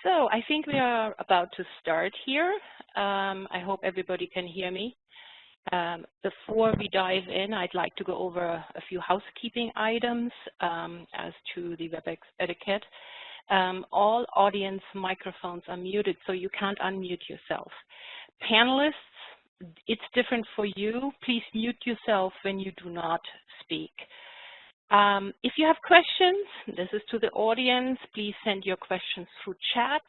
So I think we are about to start here. I hope everybody can hear me. Before we dive in, I'd like to go over a few housekeeping items as to the Webex etiquette. All audience microphones are muted, so you can't unmute yourself. Panelists, it's different for you. Please mute yourself when you do not speak. If you have questions, this is to the audience, please send your questions through chat.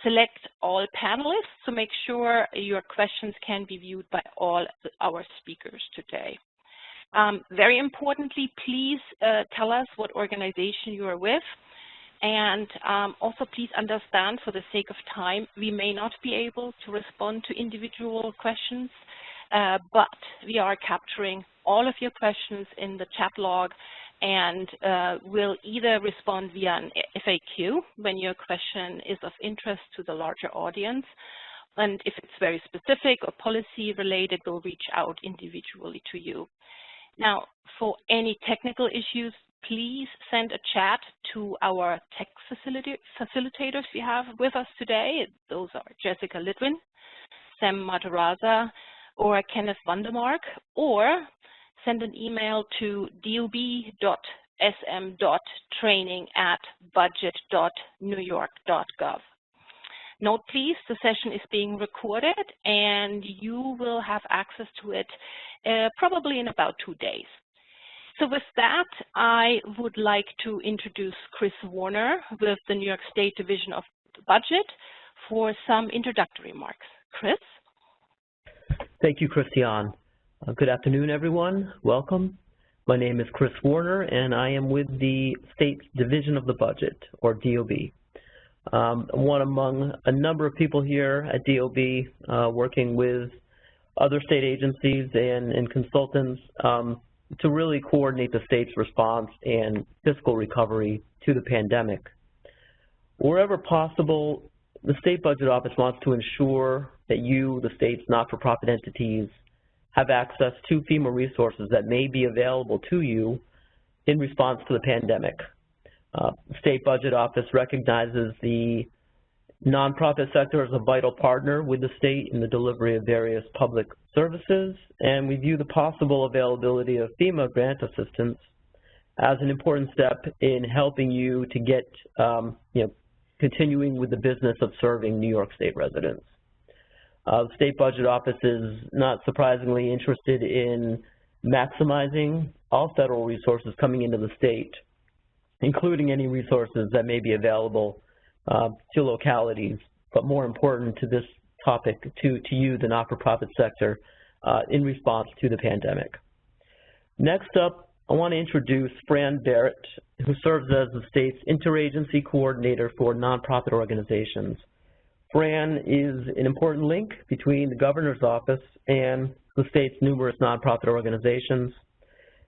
Select all panelists to make sure your questions can be viewed by all our speakers today. Very importantly, please tell us what organization you are with. And also please understand, for the sake of time, we may not be able to respond to individual questions, but we are capturing all of your questions in the chat log, and we'll either respond via an FAQ when your question is of interest to the larger audience, and if it's very specific or policy related, we'll reach out individually to you. Now, for any technical issues, please send a chat to our tech facilitators we have with us today. Those are Jessica Litwin, Sam Matarazza, or Kenneth Vandermark, or send an email to dob.sm.training@budget.newyork.gov. Note please, the session is being recorded and you will have access to it probably in about 2 days. So with that, I would like to introduce Chris Warner with the New York State Division of the Budget for some introductory remarks. Chris? Thank you, Christiane. Good afternoon, everyone. Welcome. My name is Chris Warner, and I am with the State Division of the Budget, or DOB. One among a number of people here at DOB working with other state agencies and consultants to really coordinate the state's response and fiscal recovery to the pandemic. Wherever possible, the State Budget Office wants to ensure that you, the state's not-for-profit entities, have access to Fema resources that may be available to you in response to the pandemic. The State Budget Office recognizes the nonprofit sector as a vital partner with the state in the delivery of various public services, and we view the possible availability of Fema grant assistance as an important step in helping you to get, continuing with the business of serving New York State residents. The State Budget Office is not surprisingly interested in maximizing all federal resources coming into the state, including any resources that may be available to localities, but more important to this topic, to you, the not-for-profit sector, in response to the pandemic. Next up, I want to introduce Fran Barrett, who serves as the state's Interagency Coordinator for nonprofit organizations. Fran is an important link between the Governor's Office and the state's numerous nonprofit organizations,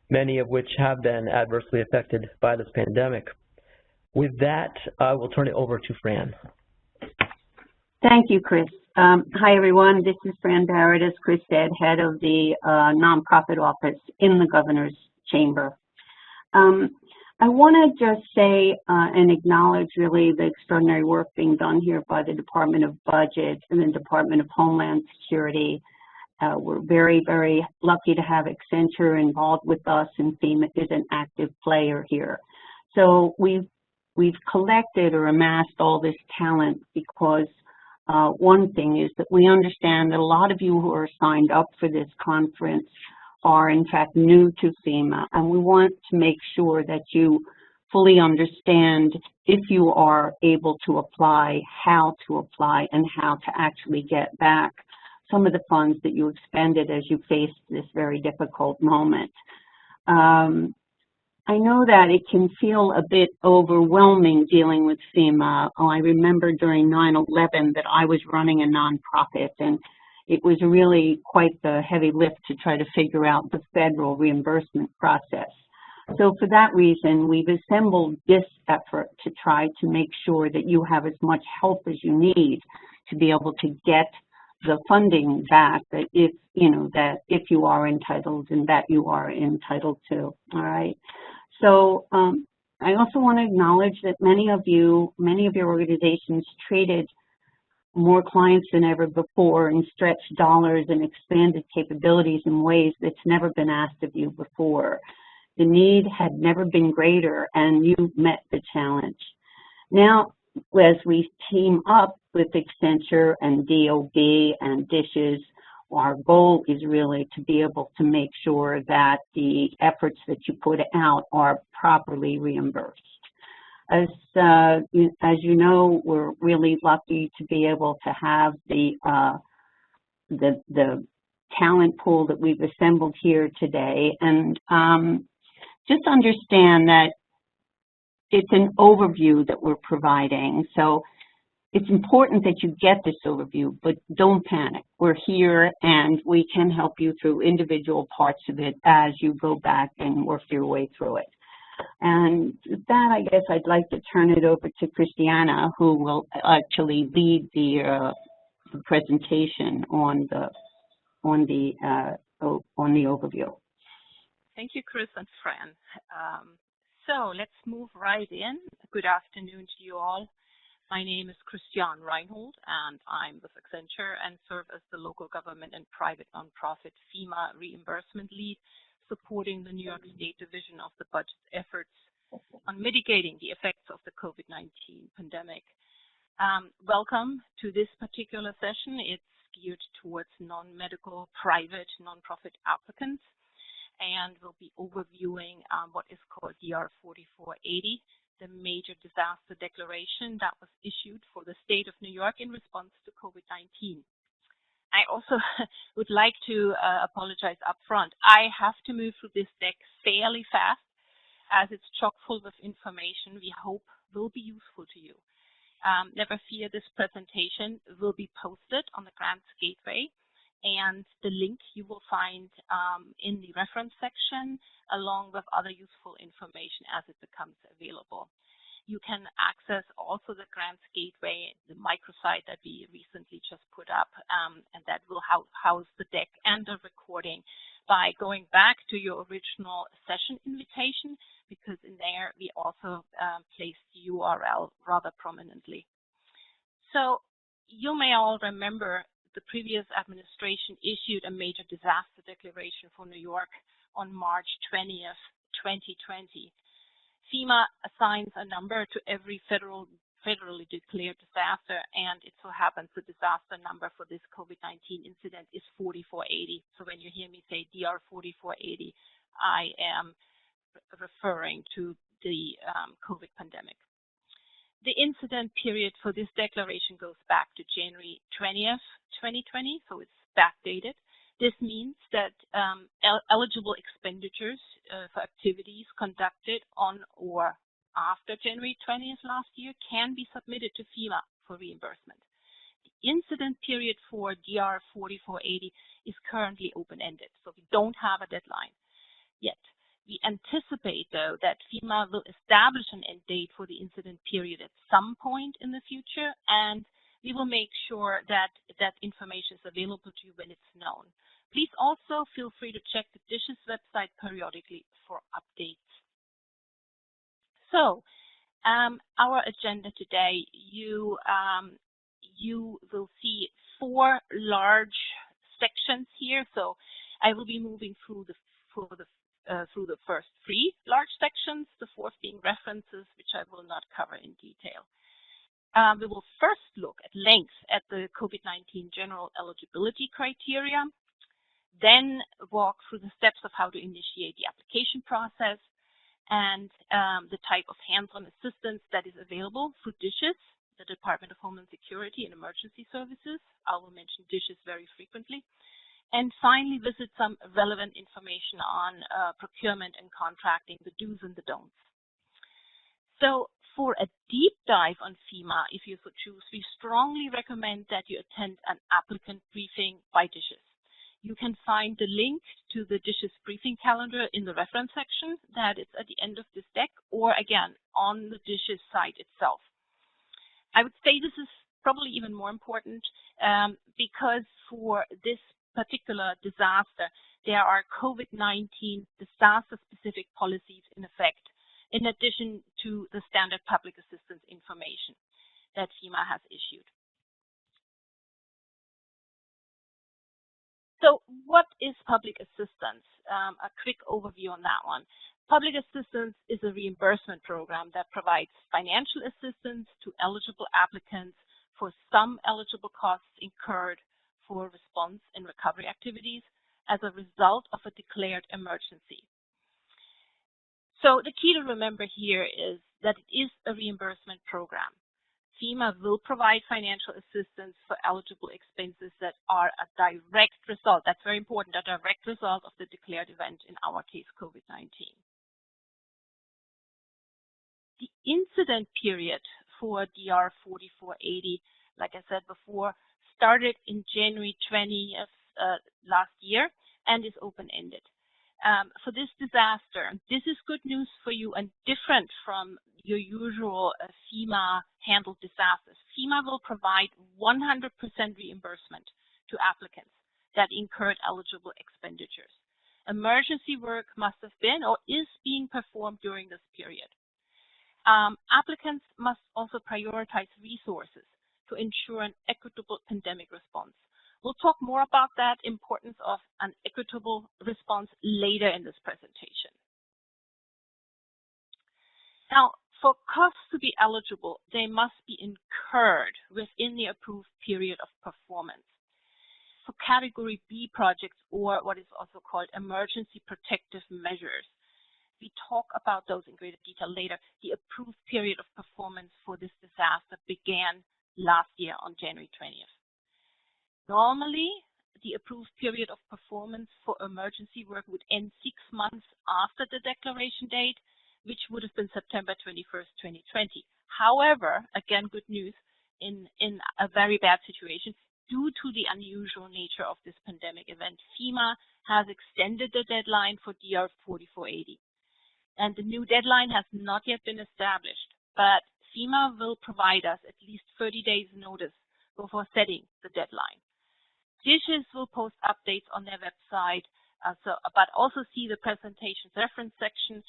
many of which have been adversely affected by this pandemic. With that, I will turn it over to Fran. Thank you, Chris. Hi, everyone. This is Fran Barrett, as Chris said, head of the nonprofit office in the Governor's Chamber. I want to just say and acknowledge really the extraordinary work being done here by the Department of Budget and the Department of Homeland Security. We're very, very lucky to have Accenture involved with us, and Fema is an active player here. So we've collected or amassed all this talent because one thing is that we understand that a lot of you who are signed up for this conference are in fact new to Fema, and we want to make sure that you fully understand if you are able to apply, how to apply, and how to actually get back some of the funds that you expended as you faced this very difficult moment. I know that it can feel a bit overwhelming dealing with Fema. I remember during 9/11 that I was running a nonprofit, and it was really quite the heavy lift to try to figure out the federal reimbursement process. So for that reason, we've assembled this effort to try to make sure that you have as much help as you need to be able to get the funding back that if you are entitled and that you are entitled to. All right. So I also want to acknowledge that many of your organizations treated more clients than ever before and stretched dollars and expanded capabilities in ways that's never been asked of you before. The need had never been greater, and you met the challenge. Now, as we team up with Accenture and DOB and DISHES, our goal is really to be able to make sure that the efforts that you put out are properly reimbursed. As you know, we're really lucky to be able to have the talent pool that we've assembled here today, and just understand that it's an overview that we're providing. So it's important that you get this overview, but don't panic. We're here and we can help you through individual parts of it as you go back and work your way through it. And with that, I guess I'd like to turn it over to Christiana, who will actually lead the presentation on the overview. Thank you, Chris and Fran. So let's move right in. Good afternoon to you all. My name is Christiane Reinhold, and I'm with Accenture and serve as the local government and private nonprofit Fema reimbursement lead, supporting the New York State Division of the Budget's efforts on mitigating the effects of the COVID-19 pandemic. Welcome to this particular session. It's geared towards non-medical, private, nonprofit applicants, and we'll be overviewing what is called DR 4480, the major disaster declaration that was issued for the state of New York in response to COVID-19. I also would like to apologize up front. I have to move through this deck fairly fast as it's chock full of information we hope will be useful to you. Never fear, this presentation will be posted on the Grants Gateway, and the link you will find in the reference section along with other useful information as it becomes available. You can access also the Grants Gateway, the microsite that we recently just put up, and that will house the deck and the recording by going back to your original session invitation, because in there we also placed the URL rather prominently. So you may all remember the previous administration issued a major disaster declaration for New York on March 20th, 2020. FEMA assigns a number to every federally declared disaster, and it so happens the disaster number for this COVID-19 incident is 4480. So when you hear me say DR 4480, I am referring to the COVID pandemic. The incident period for this declaration goes back to January 20th, 2020, so it's backdated. This means that eligible expenditures for activities conducted on or after January 20th last year can be submitted to FEMA for reimbursement. The incident period for DR 4480 is currently open-ended, so we don't have a deadline yet. We anticipate, though, that FEMA will establish an end date for the incident period at some point in the future, and we will make sure that that information is available to you when it's known. Please also feel free to check the DISHES website periodically for updates. So, our agenda today, you will see 4 large sections here. So, I will be moving through the first 3 large sections, the 4th being references, which I will not cover in detail. We will first look at length at the COVID-19 general eligibility criteria, then walk through the steps of how to initiate the application process and the type of hands-on assistance that is available through DISHES, the Department of Homeland Security and Emergency Services. I will mention DISHES very frequently. And finally, visit some relevant information on procurement and contracting, the do's and the don'ts. So for a deep dive on FEMA, if you so choose, we strongly recommend that you attend an applicant briefing by DISHES. You can find the link to the DISHES briefing calendar in the reference section that is at the end of this deck, or again, on the DISHES site itself. I would say this is probably even more important because for this particular disaster, there are COVID-19 disaster-specific policies in effect in addition to the standard public assistance information that FEMA has issued. So what is public assistance? A quick overview on that one. Public assistance is a reimbursement program that provides financial assistance to eligible applicants for some eligible costs incurred for response and recovery activities as a result of a declared emergency. So the key to remember here is that it is a reimbursement program. FEMA will provide financial assistance for eligible expenses that are a direct result, that's very important, a direct result of the declared event, in our case, COVID-19. The incident period for DR 4480, like I said before, started in January 20th last year and is open-ended. For this disaster, this is good news for you and different from your usual FEMA handled disasters. FEMA will provide 100% reimbursement to applicants that incurred eligible expenditures. Emergency work must have been or is being performed during this period. Applicants must also prioritize resources to ensure an equitable pandemic response. We'll talk more about that importance of an equitable response later in this presentation. Now, for costs to be eligible, they must be incurred within the approved period of performance. For Category B projects, or what is also called emergency protective measures, we talk about those in greater detail later. The approved period of performance for this disaster began last year on January 20th. Normally, the approved period of performance for emergency work would end 6 months after the declaration date, which would have been September 21st, 2020. However, again, good news, in a very bad situation, due to the unusual nature of this pandemic event, FEMA has extended the deadline for DR 4480. And the new deadline has not yet been established, but FEMA will provide us at least 30 days notice before setting the deadline. DISHES will post updates on their website, but also see the presentations reference section,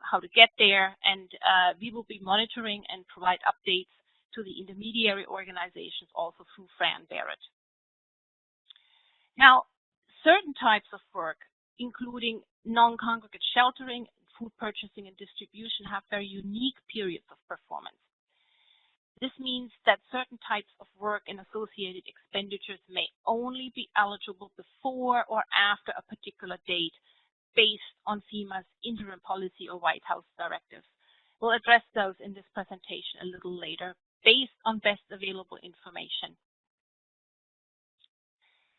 how to get there, and we will be monitoring and provide updates to the intermediary organizations also through Fran, Barrett. Now, certain types of work, including non-congregate sheltering, food purchasing and distribution, have very unique periods of performance. This means that certain types of work and associated expenditures may only be eligible before or after a particular date based on FEMA's interim policy or White House directives. We'll address those in this presentation a little later based on best available information.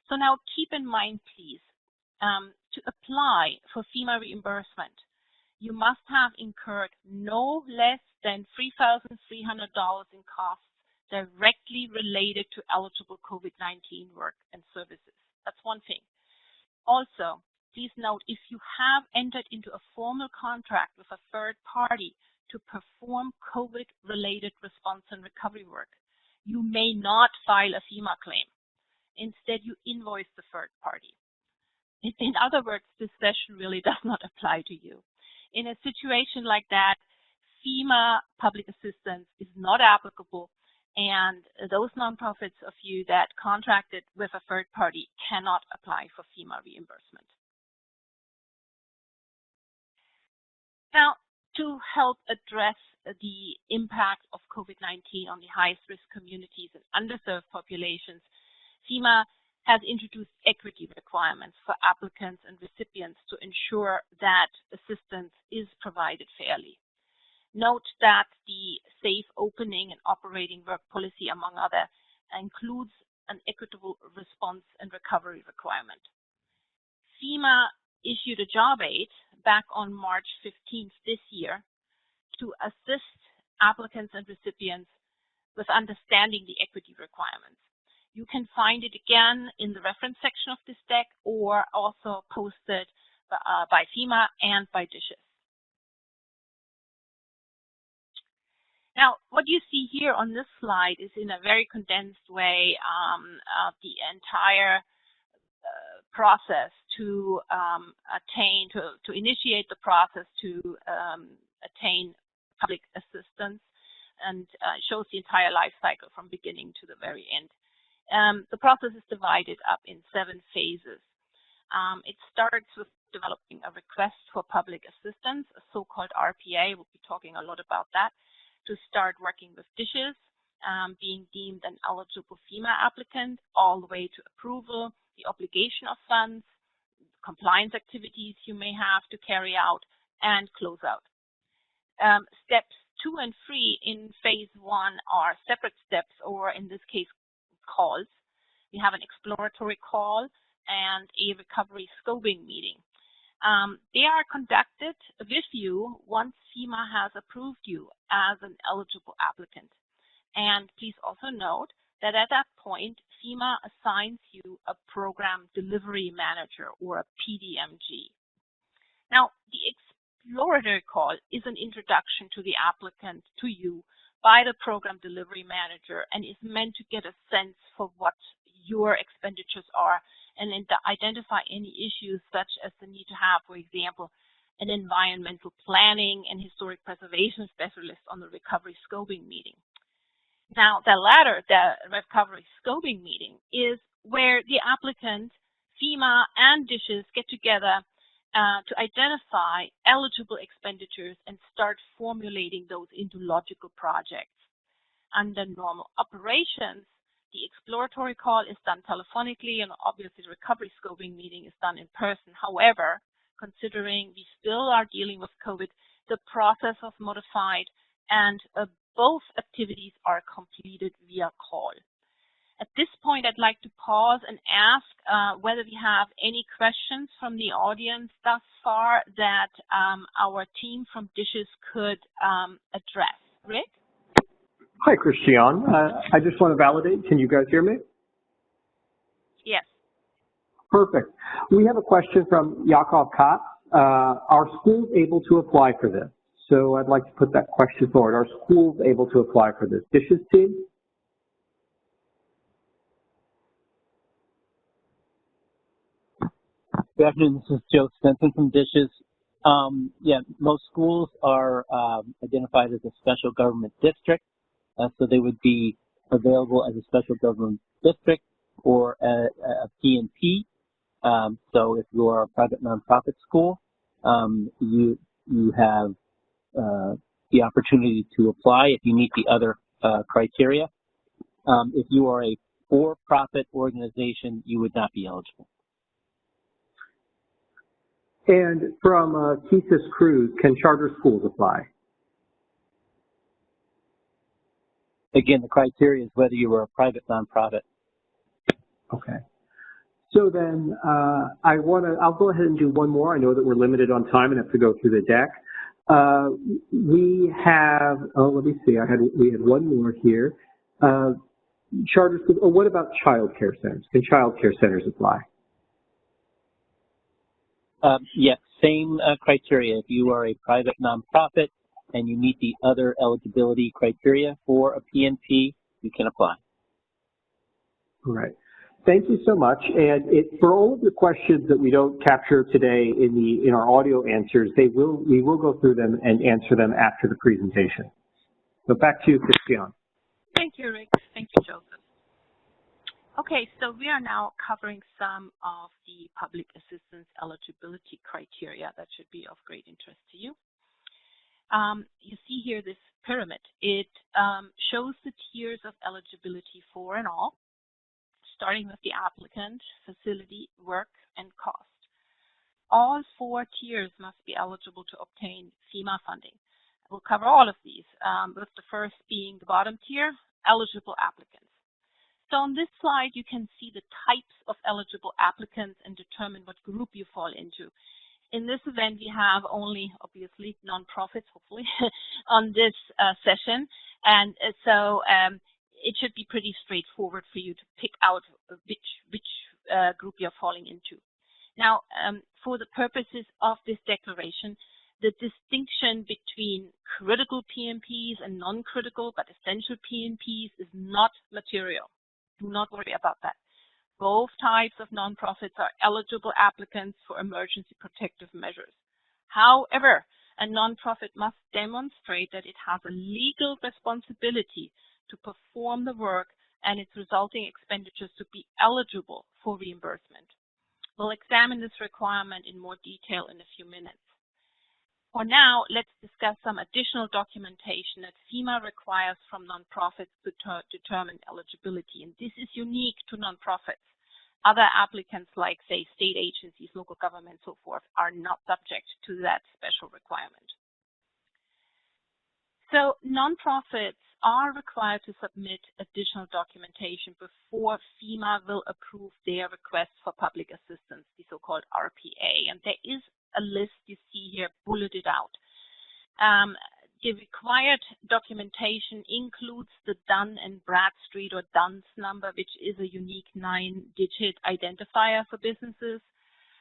So now keep in mind, please, to apply for FEMA reimbursement, you must have incurred no less than $3,300 in costs directly related to eligible COVID-19 work and services. That's one thing. Also, please note, if you have entered into a formal contract with a third party to perform COVID-related response and recovery work, you may not file a FEMA claim. Instead, you invoice the third party. In other words, this session really does not apply to you. In a situation like that, FEMA public assistance is not applicable, and those nonprofits of you that contracted with a third party cannot apply for FEMA reimbursement. Now, to help address the impact of COVID-19 on the highest risk communities and underserved populations, FEMA has introduced equity requirements for applicants and recipients to ensure that assistance is provided fairly. Note that the safe opening and operating work policy, among other, includes an equitable response and recovery requirement. FEMA issued a job aid back on March 15th this year to assist applicants and recipients with understanding the equity requirements. You can find it again in the reference section of this deck or also posted by FEMA and by DISHES. Now, what you see here on this slide is in a very condensed way the entire process to initiate the process to attain public assistance, and shows the entire life cycle from beginning to the very end. The process is divided up in 7 phases. It starts with developing a request for public assistance, a so-called RPA. We'll be talking a lot about that, to start working with dishes, being deemed an eligible Fema applicant, all the way to approval, the obligation of funds, compliance activities you may have to carry out, and closeout. Steps 2 and 3 in phase 1 are separate steps, or in this case, calls. We have an exploratory call and a recovery scoping meeting. They are conducted with you once Fema has approved you as an eligible applicant. And please also note that at that point, Fema assigns you a program delivery manager, or a PDMG. Now, the exploratory call is an introduction to the applicant to you by the program delivery manager, and is meant to get a sense for what your expenditures are and identify any issues, such as the need to have, for example, an environmental planning and historic preservation specialist on the recovery scoping meeting. Now, the latter, the recovery scoping meeting, is where the applicant, Fema, and dishes get together to identify eligible expenditures and start formulating those into logical projects. Under normal operations, the exploratory call is done telephonically, and obviously the recovery scoping meeting is done in person. However, considering we still are dealing with COVID, the process was modified, and both activities are completed via call. At this point, I'd like to pause and ask whether we have any questions from the audience thus far that our team from Dishes could address. Rick? Hi, Christian. I just want to validate. Can you guys hear me? Yes. Perfect. We have a question from Yakov Katz. Are schools able to apply for this? So I'd like to put that question forward. Are schools able to apply for this? Dishes team? Good afternoon. This is Joe Stinson from Dishes. Yeah, most schools are identified as a special government district. So they would be available as a special government district or a P&P. So if you are a private nonprofit school, you have the opportunity to apply if you meet the other criteria. If you are a for-profit organization, you would not be eligible. And from Thesis Cruise, can charter schools apply? Again, the criteria is whether you are a private nonprofit. Okay. So then I'll go ahead and do one more. I know that we're limited on time and have to go through the deck. We have, let me see, we had one more here. Charter schools, what about child care centers? Can child care centers apply? Yes, same criteria. If you are a private nonprofit and you meet the other eligibility criteria for a PNP, you can apply. All right. Thank you so much. And for all of the questions that we don't capture today in our audio answers, we will go through them and answer them after the presentation. So back to you, Christian. Thank you, Rick. Thank you, Joseph. Okay, so we are now covering some of the public assistance eligibility criteria that should be of great interest to you. You see here this pyramid. It shows the tiers of eligibility for and all, starting with the applicant, facility, work, and cost. All 4 tiers must be eligible to obtain Fema funding. We'll cover all of these, with the first being the bottom tier, eligible applicants. So on this slide, you can see the types of eligible applicants and determine what group you fall into. In this event, we have only, obviously, nonprofits, hopefully, on this session. And so it should be pretty straightforward for you to pick out which group you're falling into. Now, for the purposes of this declaration, the distinction between critical PMPs and non-critical but essential PMPs is not material. Do not worry about that. Both types of nonprofits are eligible applicants for emergency protective measures. However, a nonprofit must demonstrate that it has a legal responsibility to perform the work and its resulting expenditures to be eligible for reimbursement. We'll examine this requirement in more detail in a few minutes. For now, let's discuss some additional documentation that Fema requires from nonprofits to determine eligibility, and this is unique to nonprofits. Other applicants like, say, state agencies, local government, so forth, are not subject to that special requirement. So nonprofits are required to submit additional documentation before Fema will approve their request for public assistance, the so-called RPA. And there is a list you see here bulleted out. The required documentation includes the Dun and Bradstreet or DUNS number, which is a unique 9-digit identifier for businesses,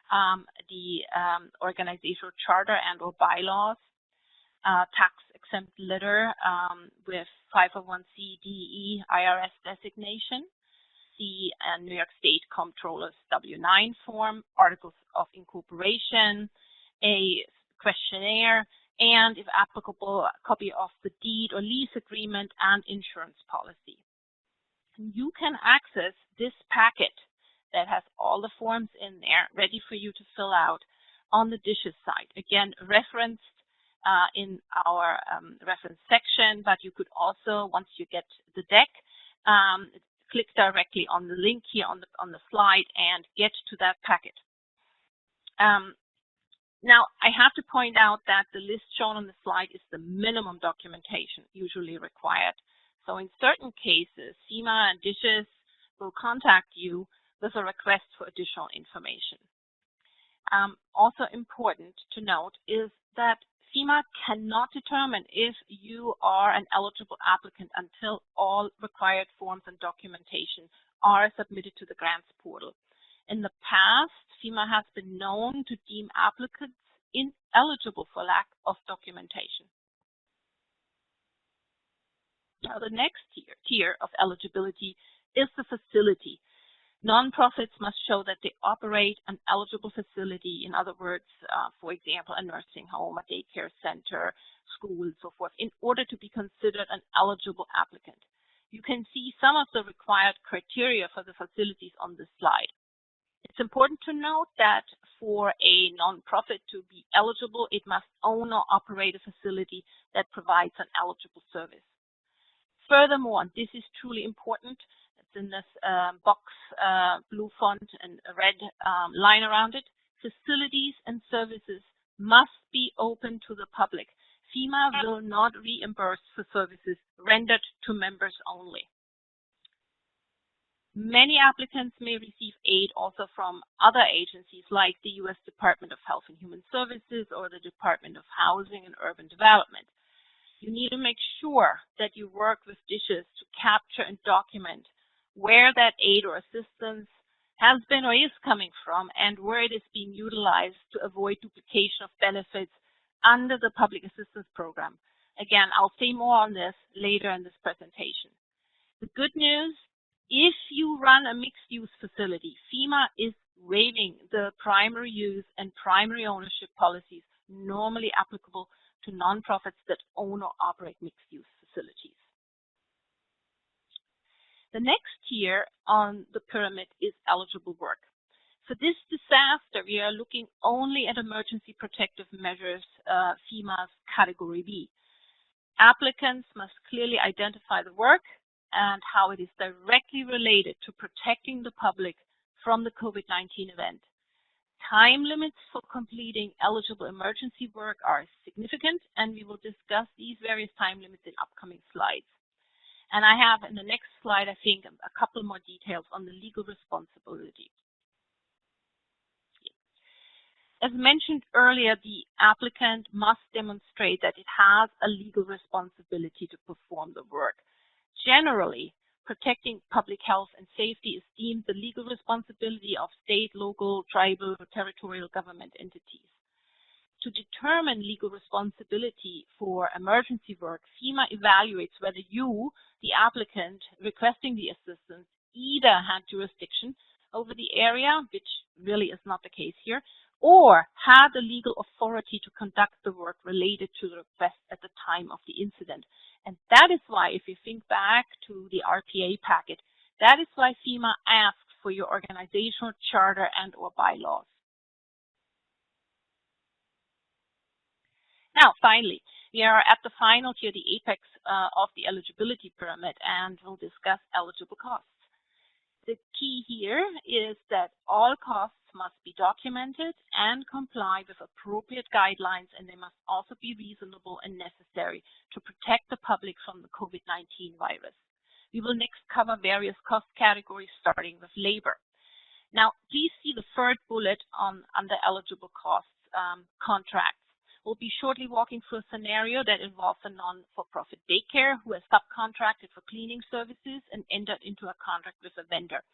the organizational charter and or bylaws, tax-exempt letter with 501c/DE IRS designation, the New York State Comptroller's W-9 form, articles of incorporation, a questionnaire, and, if applicable, a copy of the deed or lease agreement and insurance policy. You can access this packet that has all the forms in there ready for you to fill out on the DISHES site. Again, referenced in our reference section, but you could also, once you get the deck, click directly on the link here on the slide and get to that packet. Now, I have to point out that the list shown on the slide is the minimum documentation usually required. So in certain cases, Fema and DISHES will contact you with a request for additional information. Also important to note is that Fema cannot determine if you are an eligible applicant until all required forms and documentation are submitted to the grants portal. In the past, Fema has been known to deem applicants ineligible for lack of documentation. Now, the next tier of eligibility is the facility. Nonprofits must show that they operate an eligible facility, in other words, for example, a nursing home, a daycare center, school, and so forth, in order to be considered an eligible applicant. You can see some of the required criteria for the facilities on this slide. It's important to note that for a nonprofit to be eligible, it must own or operate a facility that provides an eligible service. Furthermore, and this is truly important, it's in this box, blue font and a red line around it, facilities and services must be open to the public. Fema will not reimburse for services rendered to members only. Many applicants may receive aid also from other agencies like the U.S. Department of Health and Human Services or the Department of Housing and Urban Development. You need to make sure that you work with DISHES to capture and document where that aid or assistance has been or is coming from and where it is being utilized to avoid duplication of benefits under the Public Assistance Program. Again, I'll say more on this later in this presentation. The good news, if you run a mixed-use facility, Fema is waiving the primary use and primary ownership policies normally applicable to nonprofits that own or operate mixed-use facilities. The next tier on the pyramid is eligible work. For this disaster, we are looking only at emergency protective measures, FEMA's Category B. Applicants must clearly identify the work and how it is directly related to protecting the public from the COVID-19 event. Time limits for completing eligible emergency work are significant, and we will discuss these various time limits in upcoming slides. And I have in the next slide, I think, a couple more details on the legal responsibility. As mentioned earlier, the applicant must demonstrate that it has a legal responsibility to perform the work. Generally, protecting public health and safety is deemed the legal responsibility of state, local, tribal, or territorial government entities. To determine legal responsibility for emergency work, Fema evaluates whether you, the applicant requesting the assistance, either had jurisdiction over the area, which really is not the case here, or had the legal authority to conduct the work related to the request at the time of the incident. And that is why, if you think back to the RPA packet, that is why FEMA asks for your organizational charter and or bylaws. Now, finally, we are at the final tier, the apex of the eligibility pyramid, and we'll discuss eligible costs. The key here is that all costs must be documented and comply with appropriate guidelines, and they must also be reasonable and necessary to protect the public from the COVID-19 virus. We will next cover various cost categories, starting with labor. Now, please see the third bullet under eligible costs, contracts. We'll be shortly walking through a scenario that involves a non-for-profit daycare who has subcontracted for cleaning services and entered into a contract with a vendor.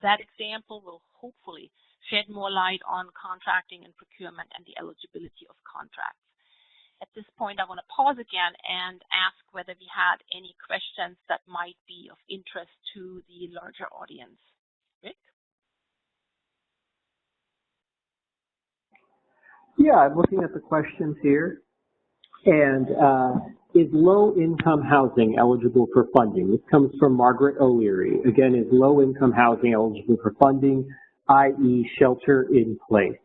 That example will hopefully shed more light on contracting and procurement and the eligibility of contracts. At this point, I want to pause again and ask whether we had any questions that might be of interest to the larger audience. Rick? Yeah, I'm looking at the questions here. And is low-income housing eligible for funding? This comes from Margaret O'Leary. Again, is low-income housing eligible for funding, i.e. shelter in place?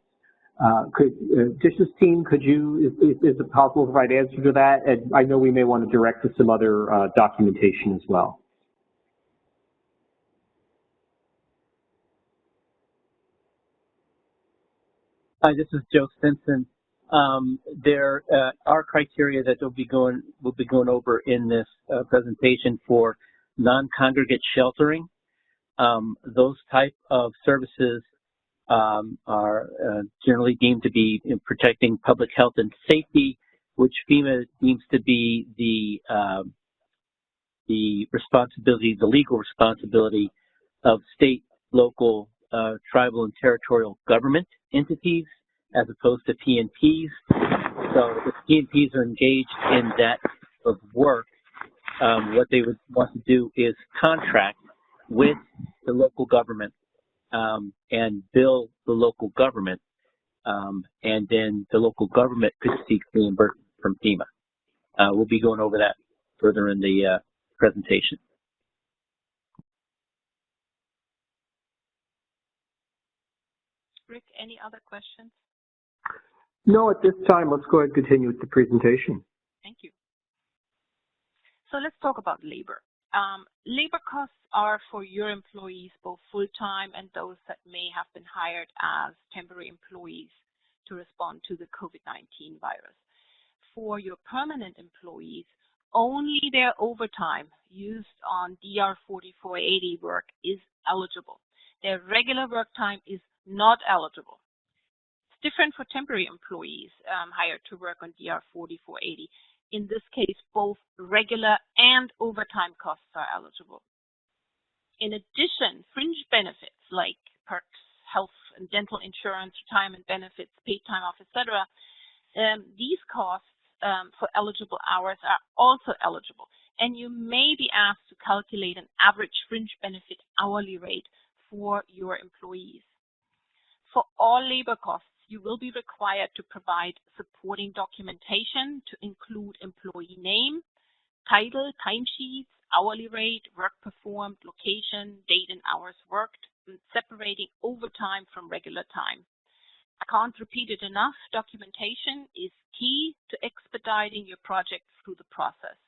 Dishes team, is it possible to provide answer to that? And I know we may want to direct to some other documentation as well. Hi, this is Joe Stinson. There are criteria that we'll be going over in this presentation for non-congregate sheltering. Those type of services are generally deemed to be in protecting public health and safety, which FEMA deems to be the responsibility, the legal responsibility of state, local, tribal, and territorial government entities, as opposed to PNPs. So if PNPs are engaged in that of work, what they would want to do is contract with the local government and bill the local government, and then the local government could seek reimbursement from FEMA. We'll be going over that further in the presentation. Rick, any other questions? No, at this time, let's go ahead and continue with the presentation. Thank you. So let's talk about labor. Labor costs are for your employees, both full-time and those that may have been hired as temporary employees to respond to the COVID-19 virus. For your permanent employees, only their overtime used on DR 4480 work is eligible. Their regular work time is not eligible. It's different for temporary employees hired to work on DR 4480. In this case, both regular and overtime costs are eligible. In addition, fringe benefits like perks, health and dental insurance, retirement benefits, paid time off, etc., these costs for eligible hours are also eligible. And you may be asked to calculate an average fringe benefit hourly rate for your employees. For all labor costs, you will be required to provide supporting documentation to include employee name, title, timesheets, hourly rate, work performed, location, date and hours worked, and separating overtime from regular time. I can't repeat it enough. Documentation is key to expediting your project through the process.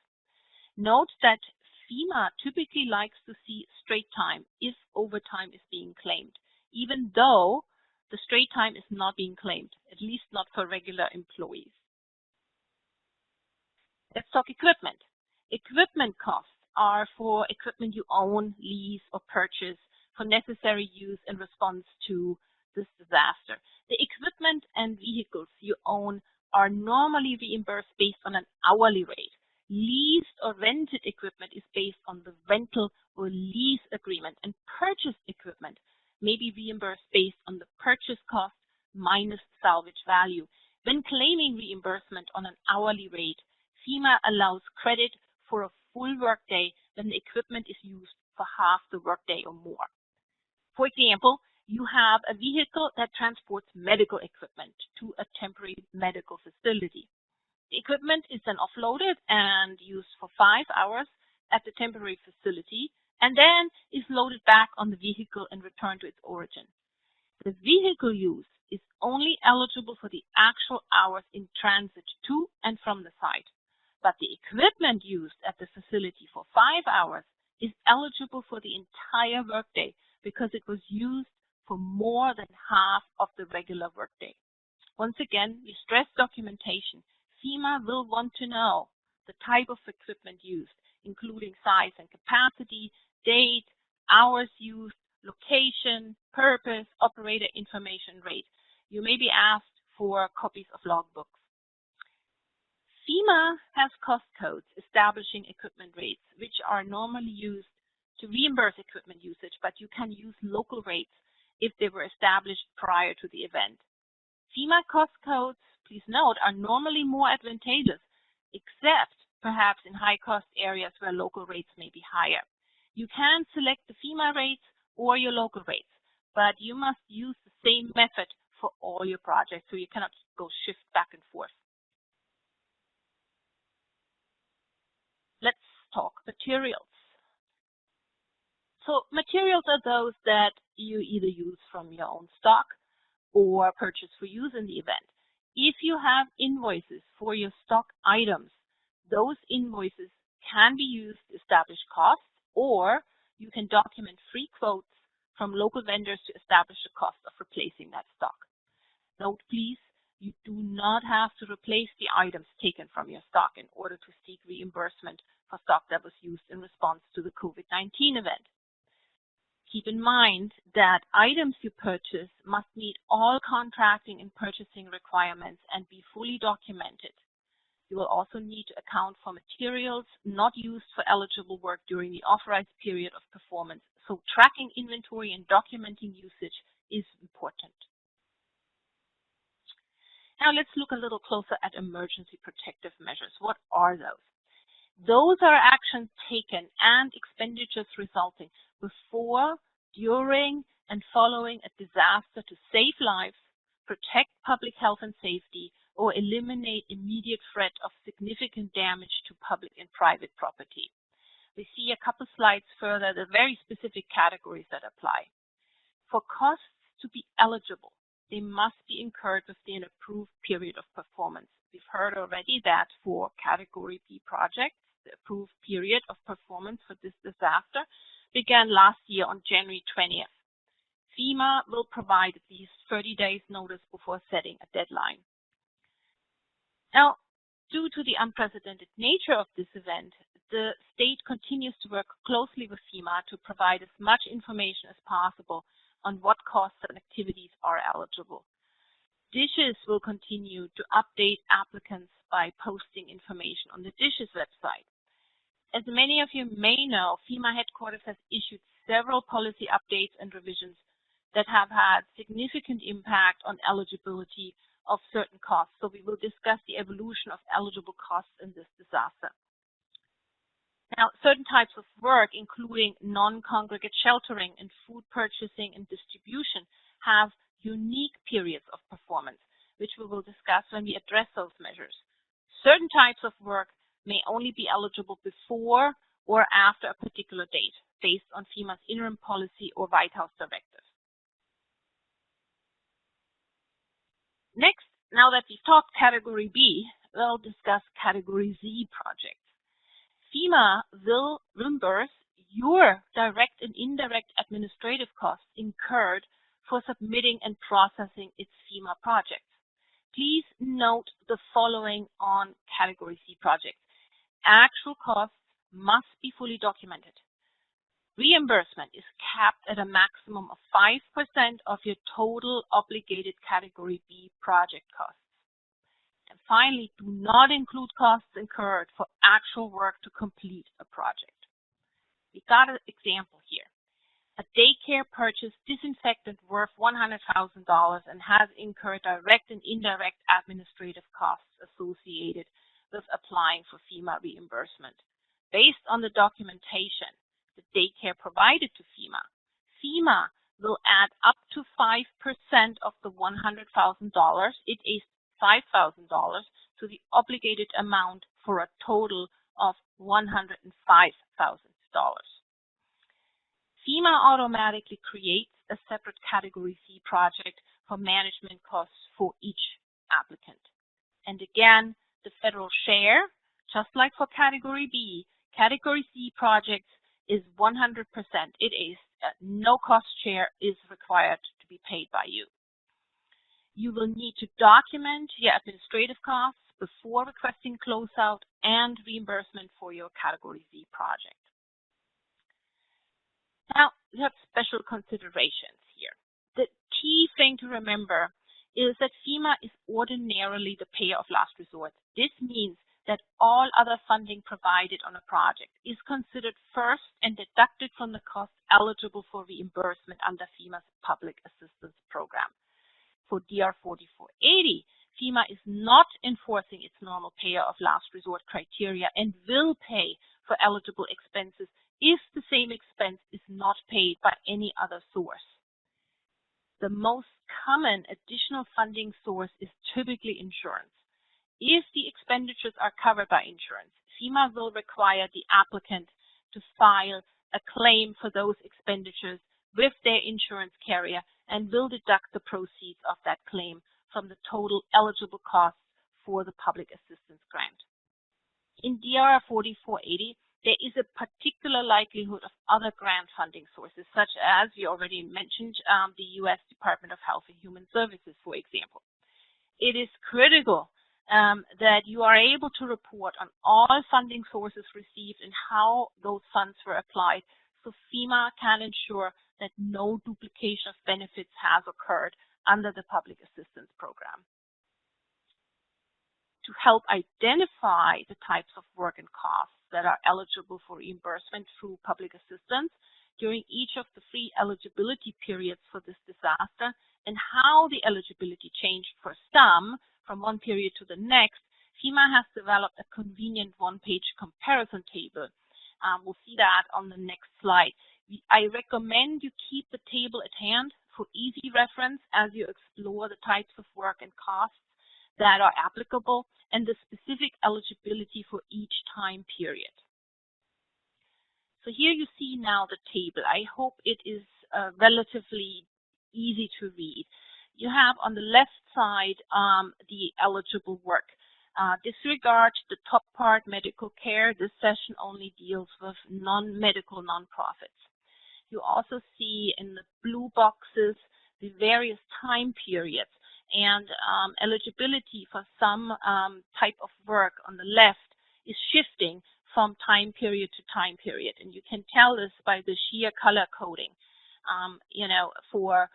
Note that FEMA typically likes to see straight time if overtime is being claimed, even though the straight time is not being claimed, at least not for regular employees. Let's talk equipment. Equipment costs are for equipment you own, lease, or purchase for necessary use in response to this disaster. The equipment and vehicles you own are normally reimbursed based on an hourly rate. Leased or rented equipment is based on the rental or lease agreement, and purchased equipment may be reimbursed based on the purchase cost minus salvage value. When claiming reimbursement on an hourly rate, FEMA allows credit for a full workday when the equipment is used for half the workday or more. For example, you have a vehicle that transports medical equipment to a temporary medical facility. The equipment is then offloaded and used for 5 hours at the temporary facility, and then is loaded back on the vehicle and returned to its origin. The vehicle use is only eligible for the actual hours in transit to and from the site, but the equipment used at the facility for 5 hours is eligible for the entire workday because it was used for more than half of the regular workday. Once again, we stress documentation. Fema will want to know the type of equipment used, including size and capacity, date, hours used, location, purpose, operator information, rate. You may be asked for copies of logbooks. Fema has cost codes establishing equipment rates, which are normally used to reimburse equipment usage, but you can use local rates if they were established prior to the event. Fema cost codes, please note, are normally more advantageous, except perhaps in high-cost areas where local rates may be higher. You can select the Fema rates or your local rates, but you must use the same method for all your projects, so you cannot go shift back and forth. Let's talk materials. So materials are those that you either use from your own stock or purchase for use in the event. If you have invoices for your stock items, those invoices can be used to establish costs, or you can document free quotes from local vendors to establish the cost of replacing that stock. Note please, you do not have to replace the items taken from your stock in order to seek reimbursement for stock that was used in response to the COVID-19 event. Keep in mind that items you purchase must meet all contracting and purchasing requirements and be fully documented. You will also need to account for materials not used for eligible work during the authorized period of performance, so tracking inventory and documenting usage is important. Now let's look a little closer at emergency protective measures. What are those? Those are actions taken and expenditures resulting before, during, and following a disaster to save lives, protect public health and safety, or eliminate immediate threat of significant damage to public and private property. We see a couple slides further the very specific categories that apply. For costs to be eligible, they must be incurred within an approved period of performance. We've heard already that for Category B projects, the approved period of performance for this disaster began last year on January 20th. Fema will provide at least 30 days notice before setting a deadline. Now, due to the unprecedented nature of this event, the state continues to work closely with Fema to provide as much information as possible on what costs and activities are eligible. DISHES will continue to update applicants by posting information on the DISHES website. As many of you may know, Fema headquarters has issued several policy updates and revisions that have had significant impact on eligibility of certain costs. So we will discuss the evolution of eligible costs in this disaster. Now, certain types of work, including non-congregate sheltering and food purchasing and distribution, have unique periods of performance, which we will discuss when we address those measures. Certain types of work may only be eligible before or after a particular date, based on FEMA's interim policy or White House directive. Next, now that we've talked Category B, we'll discuss Category Z projects. FEMA will reimburse your direct and indirect administrative costs incurred for submitting and processing its FEMA projects. Please note the following on Category C projects. Actual costs must be fully documented. Reimbursement is capped at a maximum of 5% of your total obligated Category B project costs. And finally, do not include costs incurred for actual work to complete a project. We got an example here. A daycare purchased disinfectant worth $100,000 and has incurred direct and indirect administrative costs associated with applying for FEMA reimbursement. Based on the documentation the daycare provided to FEMA, FEMA will add up to 5% of the $100,000. It is $5,000 to the obligated amount for a total of $105,000. FEMA automatically creates a separate Category C project for management costs for each applicant. And again, the federal share, just like for Category B, Category C projects is 100%. It is no cost share is required to be paid by you. You will need to document your administrative costs before requesting closeout and reimbursement for your Category Z project. Now, we have special considerations here. The key thing to remember is that FEMA is ordinarily the payer of last resort. This means that all other funding provided on a project is considered first and deducted from the costs eligible for reimbursement under FEMA's Public Assistance Program. For DR 4480, FEMA is not enforcing its normal payer of last resort criteria and will pay for eligible expenses if the same expense is not paid by any other source. The most common additional funding source is typically insurance. If the expenditures are covered by insurance, FEMA will require the applicant to file a claim for those expenditures with their insurance carrier and will deduct the proceeds of that claim from the total eligible costs for the public assistance grant. In DR 4480, there is a particular likelihood of other grant funding sources, such as we already mentioned, the U.S. Department of Health and Human Services, for example. It is critical that you are able to report on all funding sources received and how those funds were applied, so FEMA can ensure that no duplication of benefits has occurred under the Public Assistance Program. To help identify the types of work and costs that are eligible for reimbursement through public assistance during each of the 3 eligibility periods for this disaster and how the eligibility changed for some from one period to the next, FEMA has developed a convenient one-page comparison table. We'll see that on the next slide. I recommend you keep the table at hand for easy reference as you explore the types of work and costs that are applicable and the specific eligibility for each time period. So here you see now the table. I hope it is relatively easy to read. You have on the left side the eligible work. Disregard the top part, medical care. This session only deals with non-medical nonprofits. You also see in the blue boxes the various time periods and eligibility for some type of work on the left is shifting from time period to time period. And you can tell this by the sheer color coding. For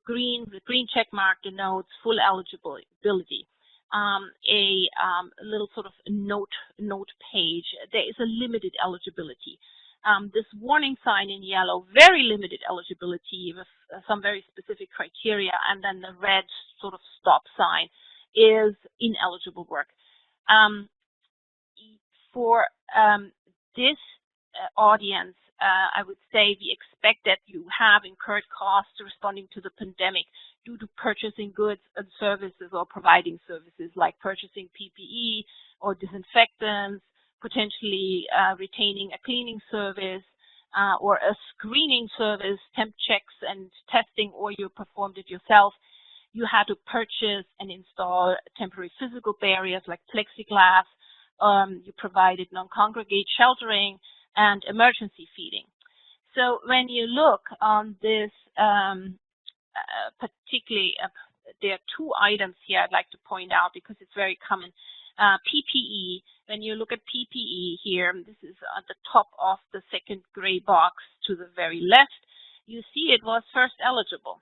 the green check mark denotes full eligibility. A little sort of note page, there is a limited eligibility. This warning sign in yellow, very limited eligibility with some very specific criteria, and then the red sort of stop sign is ineligible work. For this audience, I would say we expect that you have incurred costs responding to the pandemic due to purchasing goods and services or providing services like purchasing PPE or disinfectants, potentially retaining a cleaning service or a screening service, temp checks and testing, or you performed it yourself. You had to purchase and install temporary physical barriers like plexiglass. You provided non-congregate sheltering and emergency feeding. So when you look on this particularly, there are 2 items here I'd like to point out because it's very common. PPE, when you look at PPE here, this is at the top of the second gray box to the very left, you see it was first eligible.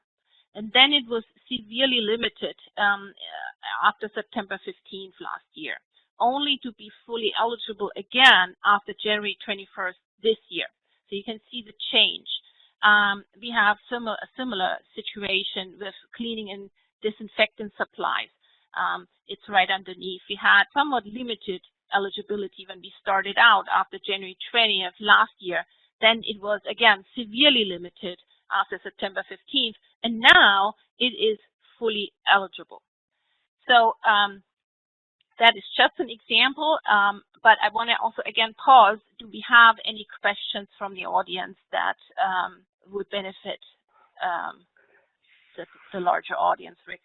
And then it was severely limited after September 15th last year, only to be fully eligible again after January 21st this year. So you can see the change. We have a similar situation with cleaning and disinfectant supplies. It's right underneath. We had somewhat limited eligibility when we started out after January 20th last year. Then it was, again, severely limited after September 15th, and now it is fully eligible. So that is just an example, but I want to also again pause. Do we have any questions from the audience that would benefit the larger audience, Rick?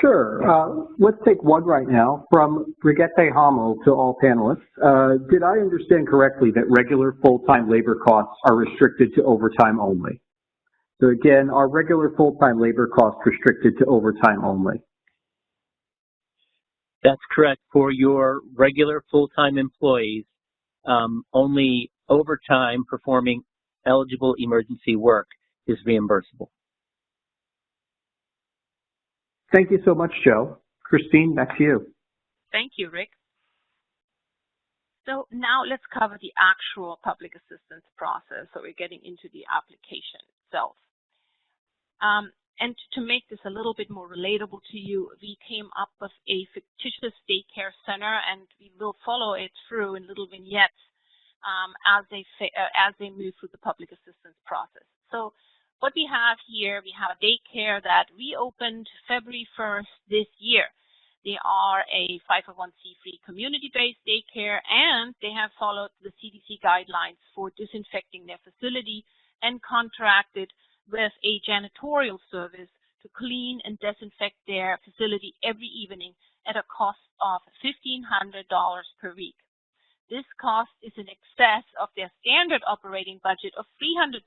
Sure. Let's take one right now from Brigitte Hamo to all panelists. Did I understand correctly that regular full-time labor costs are restricted to overtime only? So again, are regular full-time labor costs restricted to overtime only? That's correct. For your regular full-time employees, only overtime performing eligible emergency work is reimbursable. Thank you so much, Joe. Christine, back to you. Thank you, Rick. So now let's cover the actual public assistance process. So we're getting into the application itself. And to make this a little bit more relatable to you, we came up with a fictitious daycare center, and we will follow it through in little vignettes as they move through the public assistance process. So what we have here, we have a daycare that reopened February 1st this year. They are a 501c3 community-based daycare, and they have followed the CDC guidelines for disinfecting their facility and contracted with a janitorial service to clean and disinfect their facility every evening at a cost of $1,500 per week. This cost is in excess of their standard operating budget of $300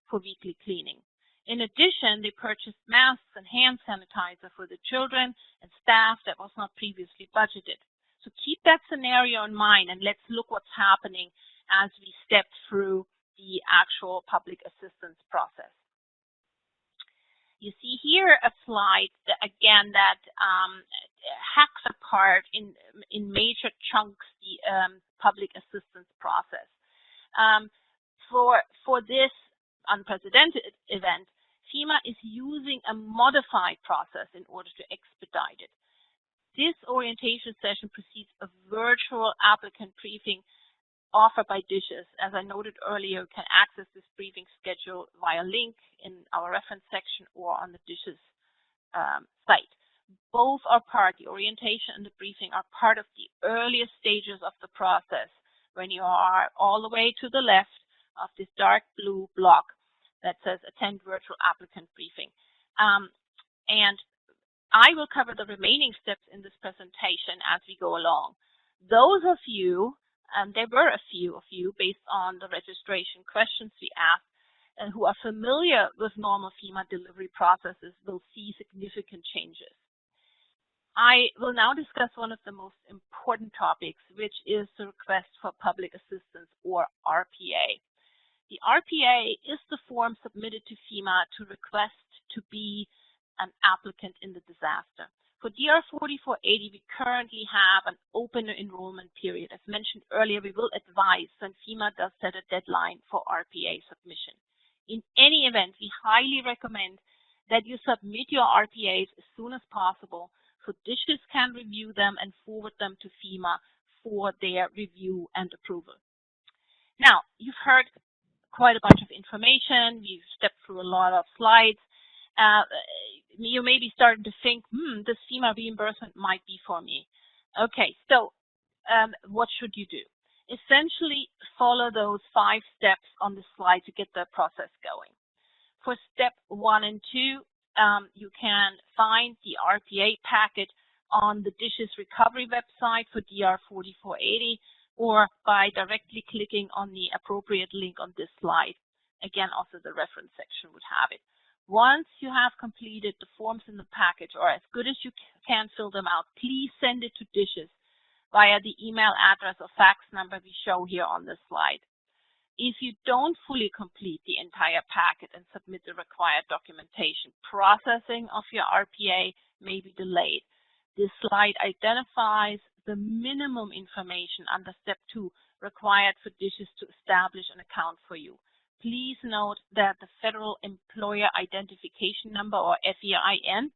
for weekly cleaning. In addition, they purchased masks and hand sanitizer for the children and staff that was not previously budgeted. So keep that scenario in mind, and let's look what's happening as we step through the actual public assistance process. You see here a slide that, again, that hacks apart in major chunks the public assistance process. For this unprecedented event, Fema is using a modified process in order to expedite it. This orientation session precedes a virtual applicant briefing offered by DISHES. As I noted earlier, you can access this briefing schedule via link in our reference section or on the DISHES site. Both are the orientation and the briefing are part of the earliest stages of the process, when you are all the way to the left of this dark blue block that says attend virtual applicant briefing. And I will cover the remaining steps in this presentation as we go along. Those of you, and there were a few of you based on the registration questions we asked, and who are familiar with normal Fema delivery processes will see significant changes. I will now discuss one of the most important topics, which is the request for public assistance, or RPA. The RPA is the form submitted to Fema to request to be an applicant in the disaster. For DR 4480, we currently have an open enrollment period. As mentioned earlier, we will advise when Fema does set a deadline for RPA submission. In any event, we highly recommend that you submit your RPAs as soon as possible so DISHES can review them and forward them to Fema for their review and approval. Now, you've heard quite a bunch of information. We've stepped through a lot of slides. You may be starting to think, this Fema reimbursement might be for me. Okay, so what should you do? Essentially, follow those 5 steps on the slide to get the process going. For step 1 and 2, you can find the RPA packet on the DISHES recovery website for DR 4480 or by directly clicking on the appropriate link on this slide. Again, also the reference section would have it. Once you have completed the forms in the package, or as good as you can fill them out, please send it to DISHES via the email address or fax number we show here on this slide. If you don't fully complete the entire packet and submit the required documentation, processing of your RPA may be delayed. This slide identifies the minimum information under step 2 required for DISHES to establish an account for you. Please note that the Federal Employer Identification Number, or FEIN,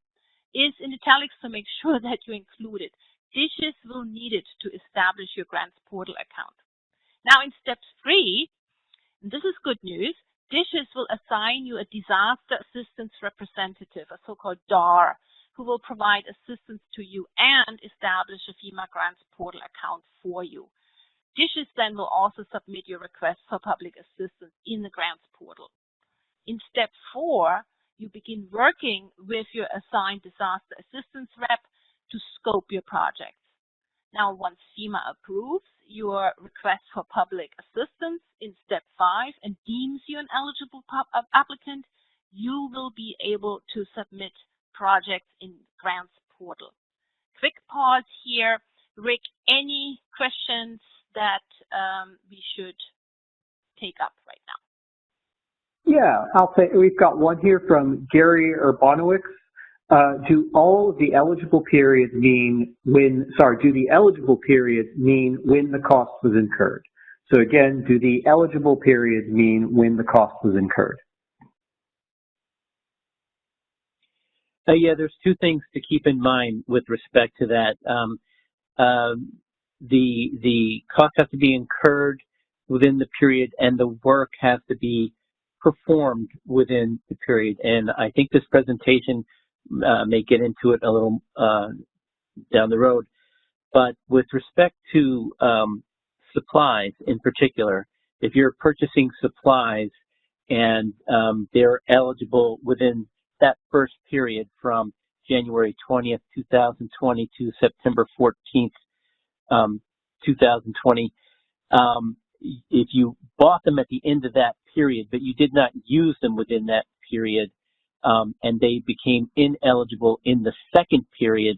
is in italics to make sure that you include it. DISHES will need it to establish your grants portal account. Now in step 3, this is good news, DISHES will assign you a disaster assistance representative, a so-called DAR, who will provide assistance to you and establish a FEMA grants portal account for you. DISHES then will also submit your request for public assistance in the grants portal. In step 4, you begin working with your assigned disaster assistance rep to scope your projects. Now, once FEMA approves your request for public assistance in step 5 and deems you an eligible applicant, you will be able to submit projects in grants portal. Quick pause here. Rick, any questions that we should take up right now? Yeah, I'll say we've got one here from Gary Urbanowicz. Do the eligible periods mean when the cost was incurred? So again, do the eligible periods mean when the cost was incurred? Yeah, there's two things to keep in mind with respect to that. The cost has to be incurred within the period, and the work has to be performed within the period. And I think this presentation may get into it a little down the road. But with respect to supplies in particular, if you're purchasing supplies and they're eligible within that first period from January 20th, 2020 to September 14th, 2020, if you bought them at the end of that period, but you did not use them within that period, and they became ineligible in the second period,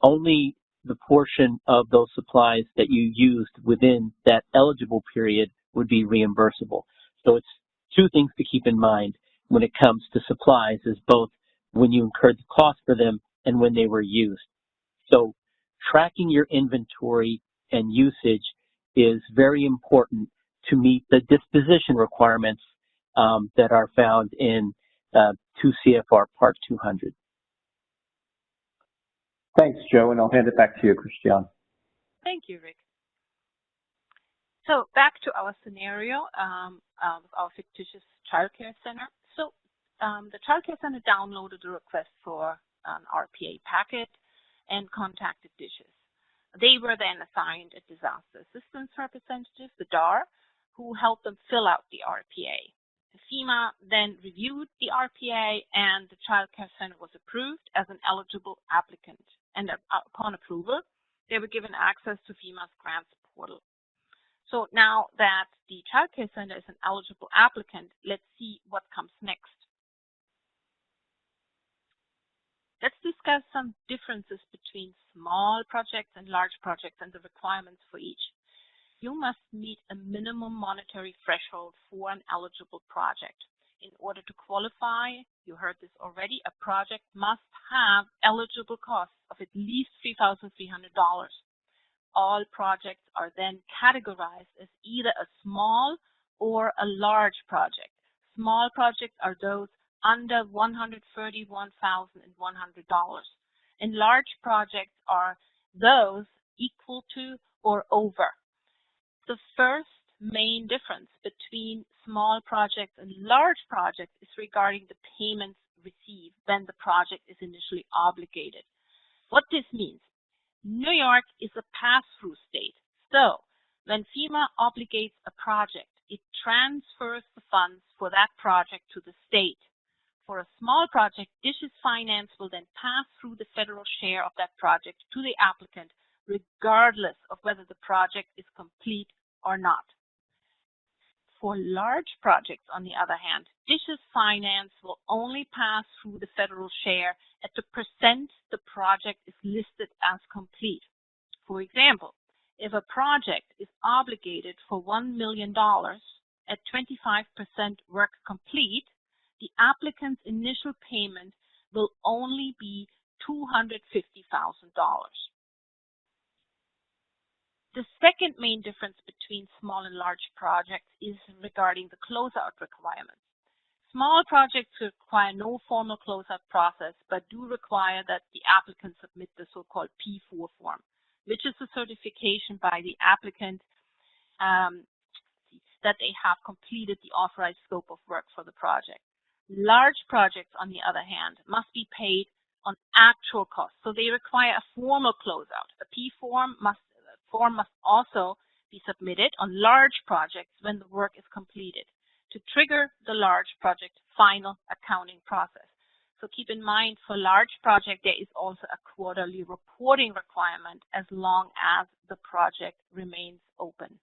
only the portion of those supplies that you used within that eligible period would be reimbursable. So it's two things to keep in mind when it comes to supplies, is both when you incurred the cost for them and when they were used. So tracking your inventory and usage is very important to meet the disposition requirements that are found in 2 CFR Part 200. Thanks, Joe, and I'll hand it back to you, Christiane. Thank you, Rick. So back to our scenario with our fictitious childcare center. So the childcare center downloaded the request for an RPA packet and contacted DISHES. They were then assigned a disaster assistance representative, the DAR, who helped them fill out the RPA. The FEMA then reviewed the RPA, and the childcare center was approved as an eligible applicant. And upon approval, they were given access to FEMA's grants portal. So now that the childcare center is an eligible applicant, let's see what comes next. Let's discuss some differences between small projects and large projects and the requirements for each. You must meet a minimum monetary threshold for an eligible project. In order to qualify, you heard this already, a project must have eligible costs of at least $3,300. All projects are then categorized as either a small or a large project. Small projects are those under $131,100, and large projects are those equal to or over. The first main difference between small projects and large projects is regarding the payments received when the project is initially obligated. What this means: New York is a pass-through state, so when FEMA obligates a project, it transfers the funds for that project to the state. For a small project, DISHES Finance will then pass through the federal share of that project to the applicant, regardless of whether the project is complete or not. For large projects, on the other hand, DISHES Finance will only pass through the federal share at the percent the project is listed as complete. For example, if a project is obligated for $1 million at 25% work complete, the applicant's initial payment will only be $250,000. The second main difference between small and large projects is regarding the closeout requirements. Small projects require no formal closeout process, but do require that the applicant submit the so-called P4 form, which is a certification by the applicant that they have completed the authorized scope of work for the project. Large projects, on the other hand, must be paid on actual costs, so they require a formal closeout. A P form must also be submitted on large projects when the work is completed to trigger the large project final accounting process. So keep in mind, for large project, there is also a quarterly reporting requirement as long as the project remains open.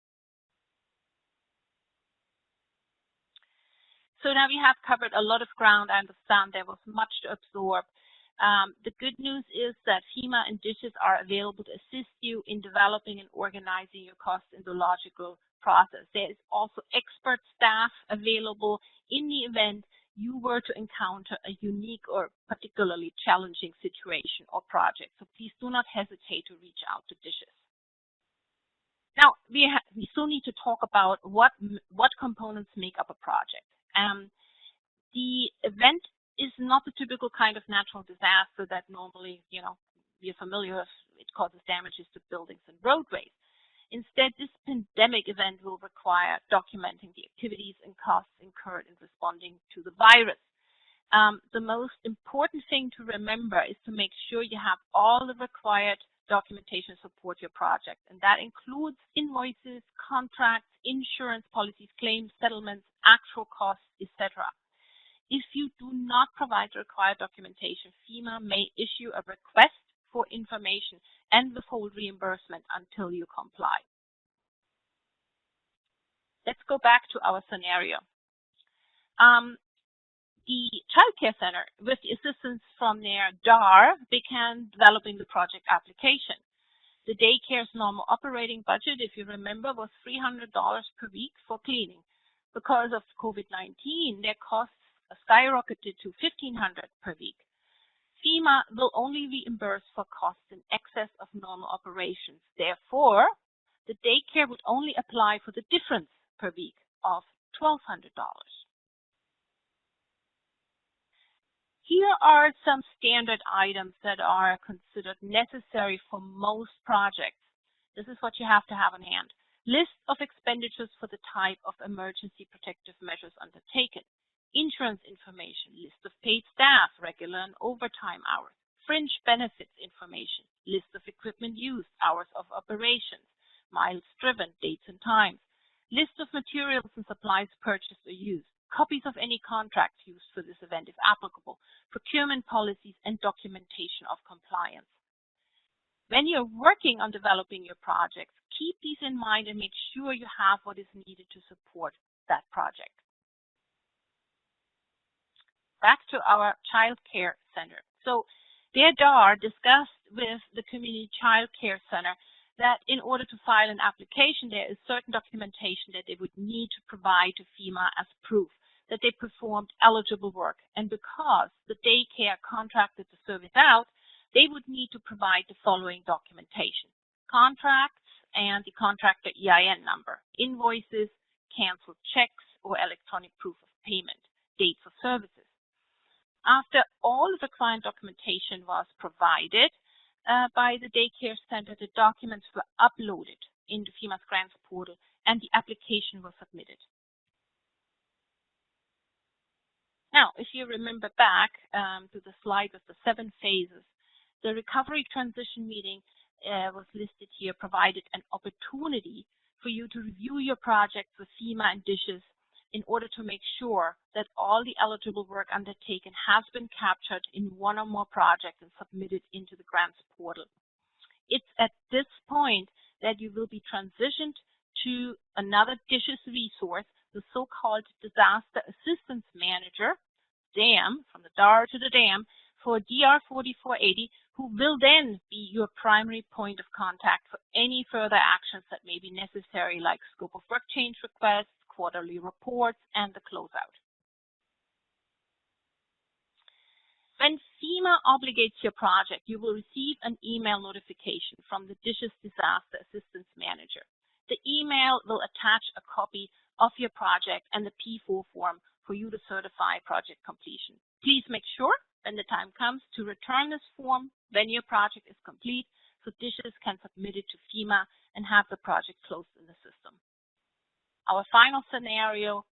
So now we have covered a lot of ground. I understand there was much to absorb. The good news is that Fema and DISHES are available to assist you in developing and organizing your cost in the logical process. There is also expert staff available in the event you were to encounter a unique or particularly challenging situation or project. So please do not hesitate to reach out to DISHES. Now, we still need to talk about what components make up a project. The event is not the typical kind of natural disaster that normally, we're familiar with. It causes damages to buildings and roadways. Instead, this pandemic event will require documenting the activities and costs incurred in responding to the virus. The most important thing to remember is to make sure you have all the required documentation to support your project, and that includes invoices, contracts, insurance policies, claims, settlements, actual costs, etc. If you do not provide the required documentation, Fema may issue a request for information and withhold reimbursement until you comply. Let's go back to our scenario. The Child Care Center, with the assistance from their DAR, began developing the project application. The daycare's normal operating budget, if you remember, was $300 per week for cleaning. Because of COVID-19, their costs skyrocketed to $1,500 per week. Fema will only reimburse for costs in excess of normal operations. Therefore, the daycare would only apply for the difference per week of $1,200. Here are some standard items that are considered necessary for most projects. This is what you have to have on hand. List of expenditures for the type of emergency protective measures undertaken. Insurance information, list of paid staff, regular and overtime hours, fringe benefits information, list of equipment used, hours of operations, miles driven, dates and times, list of materials and supplies purchased or used, copies of any contracts used for this event if applicable, procurement policies, and documentation of compliance. When you're working on developing your projects, keep these in mind and make sure you have what is needed to support that project. Back to our Child Care Center. So their DAR discussed with the Community Child Care Center that in order to file an application, there is certain documentation that they would need to provide to Fema as proof that they performed eligible work. And because the daycare contracted the service out, they would need to provide the following documentation: contracts and the contractor EIN number, invoices, canceled checks, or electronic proof of payment, dates of services. After all of the client documentation was provided by the daycare center, the documents were uploaded into Fema's grants portal and the application was submitted. Now, if you remember back to the slide with the 7 phases, the recovery transition meeting was listed here, provided an opportunity for you to review your projects with Fema and DISHES in order to make sure that all the eligible work undertaken has been captured in one or more projects and submitted into the grants portal. It's at this point that you will be transitioned to another DISHES resource, the so-called Disaster Assistance Manager, DAM, from the DAR to the DAM, for DR 4480, who will then be your primary point of contact for any further actions that may be necessary, like scope of work change requests, quarterly reports, and the closeout. When Fema obligates your project, you will receive an email notification from the DISHES Disaster Assistance Manager. The email will attach a copy of your project and the P4 form for you to certify project completion. Please make sure when the time comes to return this form when your project is complete, so DISHES can submit it to Fema and have the project closed in the system. Our final scenario,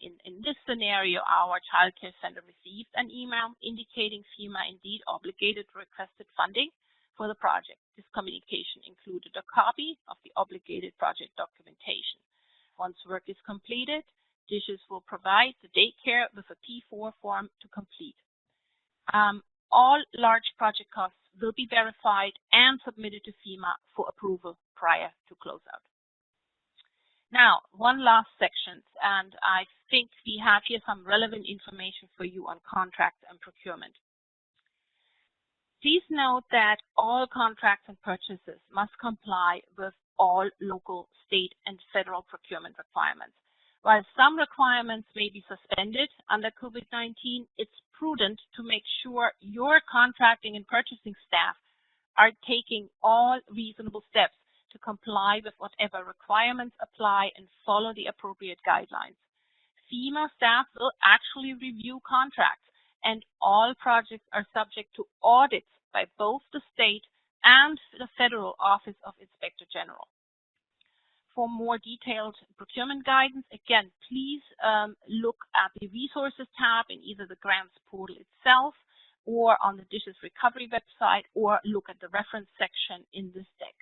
in this scenario, our child care center received an email indicating FEMA indeed obligated requested funding for the project. This communication included a copy of the obligated project documentation. Once work is completed, DISHES will provide the daycare with a T4 form to complete. All large project costs will be verified and submitted to FEMA for approval prior to closeout. Now, one last section, and I think we have here some relevant information for you on contracts and procurement. Please note that all contracts and purchases must comply with all local, state, and federal procurement requirements. While some requirements may be suspended under COVID-19, it's prudent to make sure your contracting and purchasing staff are taking all reasonable steps to comply with whatever requirements apply and follow the appropriate guidelines. FEMA staff will actually review contracts, and all projects are subject to audits by both the state and the Federal Office of Inspector General. For more detailed procurement guidance, again, please look at the Resources tab in either the Grants portal itself or on the DISHES Recovery website, or look at the reference section in this deck.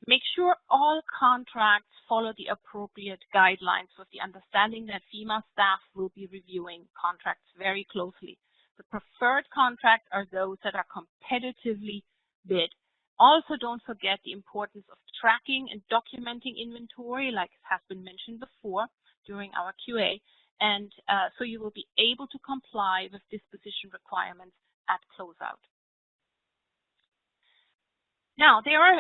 Make sure all contracts follow the appropriate guidelines with the understanding that FEMA staff will be reviewing contracts very closely. The preferred contracts are those that are competitively bid. Also, don't forget the importance of tracking and documenting inventory, like has been mentioned before during our QA, and so you will be able to comply with disposition requirements at closeout. Now, there are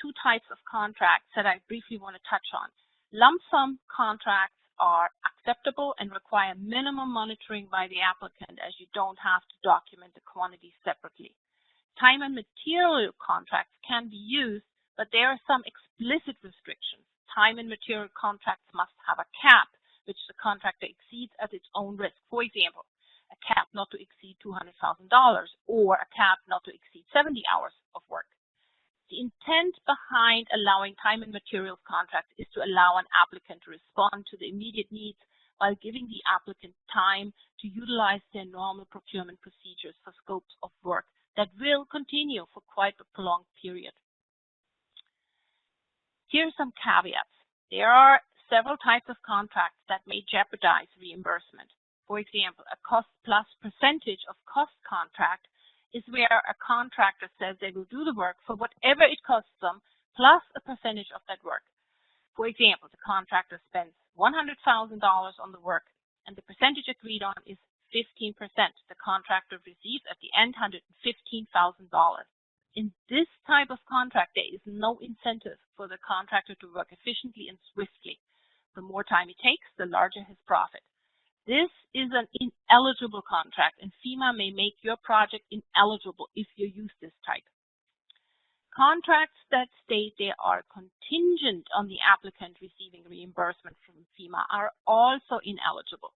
two types of contracts that I briefly want to touch on. Lump sum contracts are acceptable and require minimum monitoring by the applicant, as you don't have to document the quantities separately. Time and material contracts can be used, but there are some explicit restrictions. Time and material contracts must have a cap, which the contractor exceeds at its own risk. For example, a cap not to exceed $200,000 or a cap not to exceed 70 hours of work. The intent behind allowing time and materials contracts is to allow an applicant to respond to the immediate needs while giving the applicant time to utilize their normal procurement procedures for scopes of work that will continue for quite a prolonged period. Here are some caveats. There are several types of contracts that may jeopardize reimbursement. For example, a cost-plus percentage of cost contract is where a contractor says they will do the work for whatever it costs them, plus a percentage of that work. For example, the contractor spends $100,000 on the work, and the percentage agreed on is 15%. The contractor receives at the end $115,000. In this type of contract, there is no incentive for the contractor to work efficiently and swiftly. The more time it takes, the larger his profit. This is an ineligible contract, and FEMA may make your project ineligible if you use this type. Contracts that state they are contingent on the applicant receiving reimbursement from FEMA are also ineligible.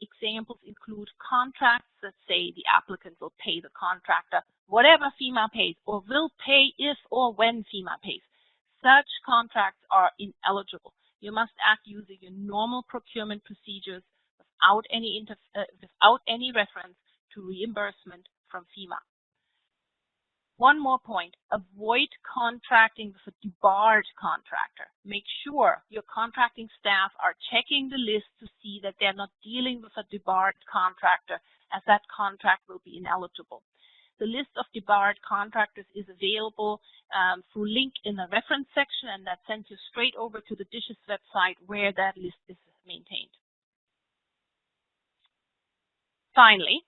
Examples include contracts that say the applicant will pay the contractor whatever FEMA pays or will pay if or when FEMA pays. Such contracts are ineligible. You must act using your normal procurement procedures without any reference to reimbursement from FEMA. One more point, avoid contracting with a debarred contractor. Make sure your contracting staff are checking the list to see that they're not dealing with a debarred contractor, as that contract will be ineligible. The list of debarred contractors is available through link in the reference section, and that sends you straight over to the DISHES website where that list is maintained. Finally,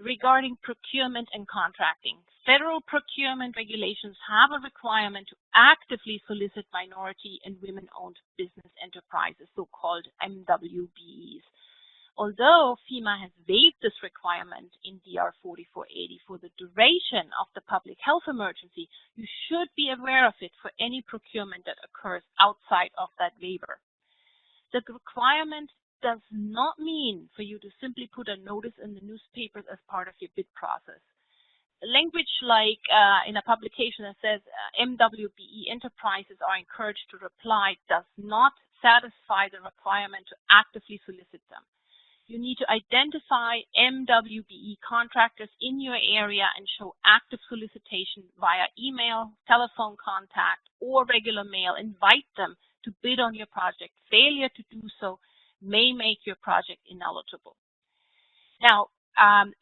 regarding procurement and contracting, federal procurement regulations have a requirement to actively solicit minority and women-owned business enterprises, so-called MWBEs. Although FEMA has waived this requirement in DR 4480 for the duration of the public health emergency, you should be aware of it for any procurement that occurs outside of that waiver. The requirement does not mean for you to simply put a notice in the newspapers as part of your bid process. language like in a publication that says MWBE enterprises are encouraged to reply does not satisfy the requirement to actively solicit them. You need to identify MWBE contractors in your area and show active solicitation via email, telephone contact, or regular mail. Invite them to bid on your project. Failure to do so may make your project ineligible. Now,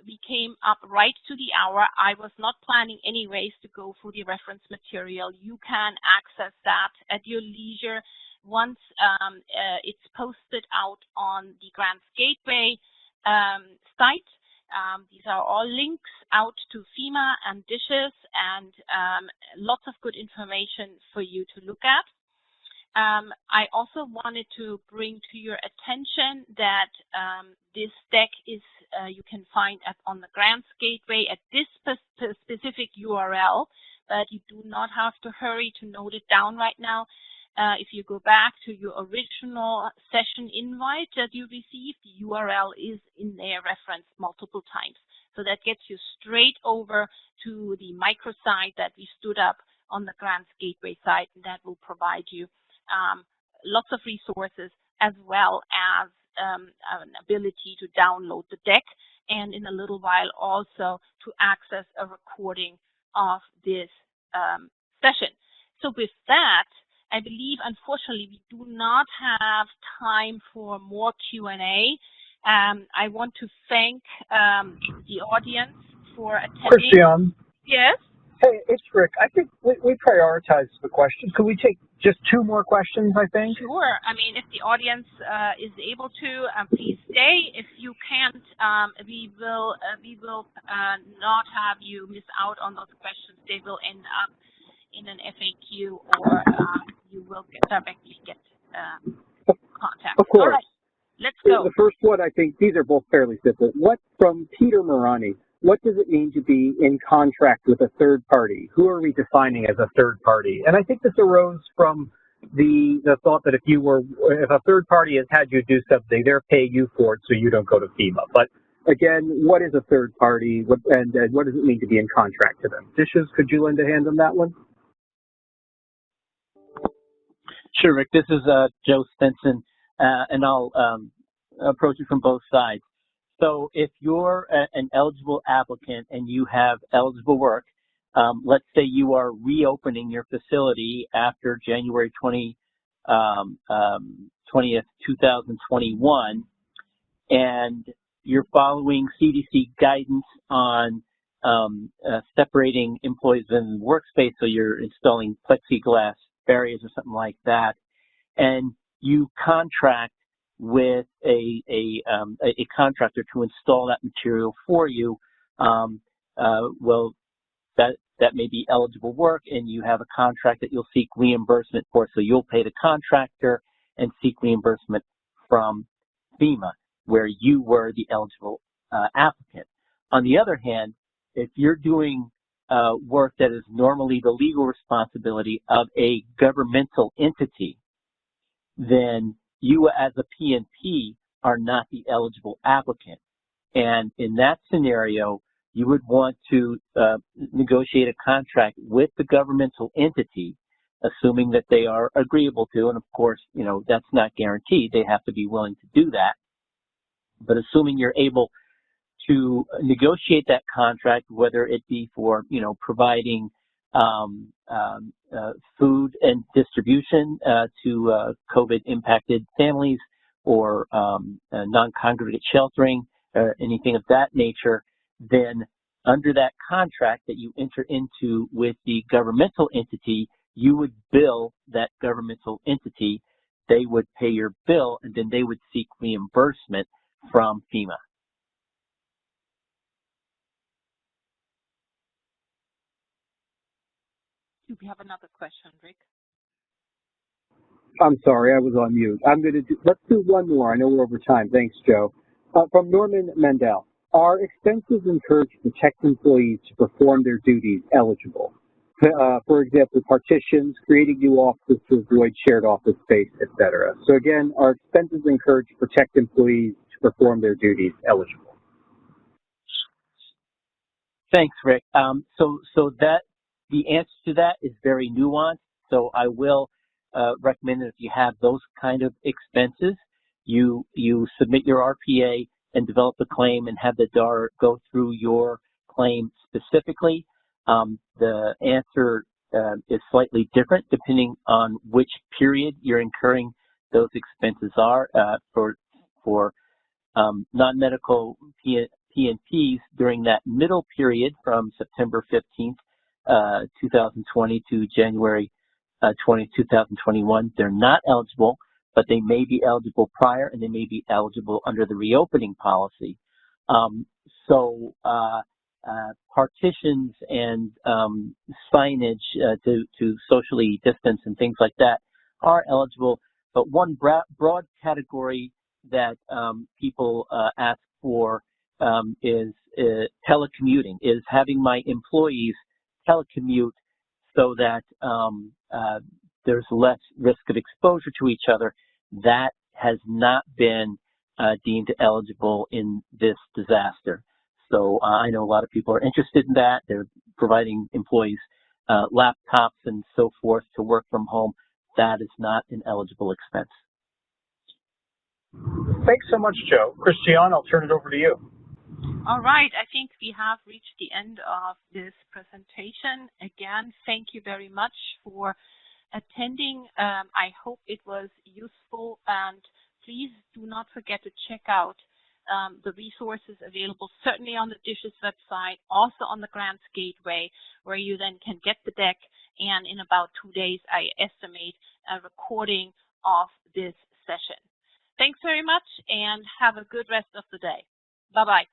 we came up right to the hour. I was not planning anyways to go through the reference material. You can access that at your leisure once it's posted out on the Grants Gateway site. These are all links out to Fema and DISHES and lots of good information for you to look at. I also wanted to bring to your attention that this deck is you can find on the Grants Gateway at this specific URL, but you do not have to hurry to note it down right now. If you go back to your original session invite that you received, the URL is in there referenced multiple times. So that gets you straight over to the microsite that we stood up on the Grants Gateway site, and that will provide you lots of resources as well as an ability to download the deck, and in a little while also to access a recording of this session. So with that, I believe, unfortunately, we do not have time for more Q&A. I want to thank the audience for attending. Christian. Yes? Hey, it's Rick. I think we prioritized the questions. Could we take just 2 more questions, I think? Sure. I mean, if the audience is able to, please stay. If you can't, we will not have you miss out on those questions. They will end up in an FAQ, or you will directly get contact. Of course. All right, let's go. The first one, I think these are both fairly simple. What, from Peter Marani, what does it mean to be in contract with a third party? Who are we defining as a third party? And I think this arose from the thought that if a third party has had you do something, they're paying you for it so you don't go to FEMA. But again, what is a third party, and what does it mean to be in contract to them? DISHES, could you lend a hand on that one? Sure, Rick. This is Joe Stenson, and I'll approach it from both sides. So if you're an eligible applicant and you have eligible work, let's say you are reopening your facility after January 20th, 2021, and you're following CDC guidance on separating employees in the workspace, so you're installing plexiglass barriers or something like that, and you contract with a contractor to install that material for you, well, that may be eligible work, and you have a contract that you'll seek reimbursement for. So you'll pay the contractor and seek reimbursement from FEMA, where you were the eligible applicant. On the other hand, if you're doing work that is normally the legal responsibility of a governmental entity, then you as a PNP are not the eligible applicant. And in that scenario, you would want to negotiate a contract with the governmental entity, assuming that they are agreeable to, and of course, you know, that's not guaranteed. They have to be willing to do that. But assuming you're able to negotiate that contract, whether it be for, you know, providing food and distribution to COVID-impacted families, or non-congregate sheltering, or anything of that nature, then under that contract that you enter into with the governmental entity, you would bill that governmental entity, they would pay your bill, and then they would seek reimbursement from FEMA. Do we have another question, Rick? I'm sorry, I was on mute. Let's do one more. I know we're over time. Thanks, Joe. From Norman Mendel. Are expenses incurred to protect employees to perform their duties eligible? For example, partitions, creating new offices to avoid shared office space, etc. So again, are expenses incurred to protect employees to perform their duties eligible? Thanks, Rick. So that the answer to that is very nuanced. So I will recommend that if you have those kind of expenses, you submit your RPA and develop a claim and have the DAR go through your claim specifically. The answer is slightly different depending on which period you're incurring those expenses are. For non-medical P&Ps during that middle period from September 15th, 2020 to January 20, 2021, they're not eligible, but they may be eligible prior and they may be eligible under the reopening policy. Partitions and signage to socially distance and things like that are eligible, but one broad category that people ask for is telecommuting, is having my employees telecommute so that there's less risk of exposure to each other. That has not been deemed eligible in this disaster. So I know a lot of people are interested in that. They're providing employees laptops and so forth to work from home. That is not an eligible expense. Thanks so much, Joe. Christiane, I'll turn it over to you. All right, I think we have reached the end of this presentation. Again, thank you very much for attending. I hope it was useful, and please do not forget to check out the resources available, certainly on the DISH's website, also on the Grants Gateway, where you then can get the deck, and in about 2 days, I estimate a recording of this session. Thanks very much, and have a good rest of the day. Bye-bye.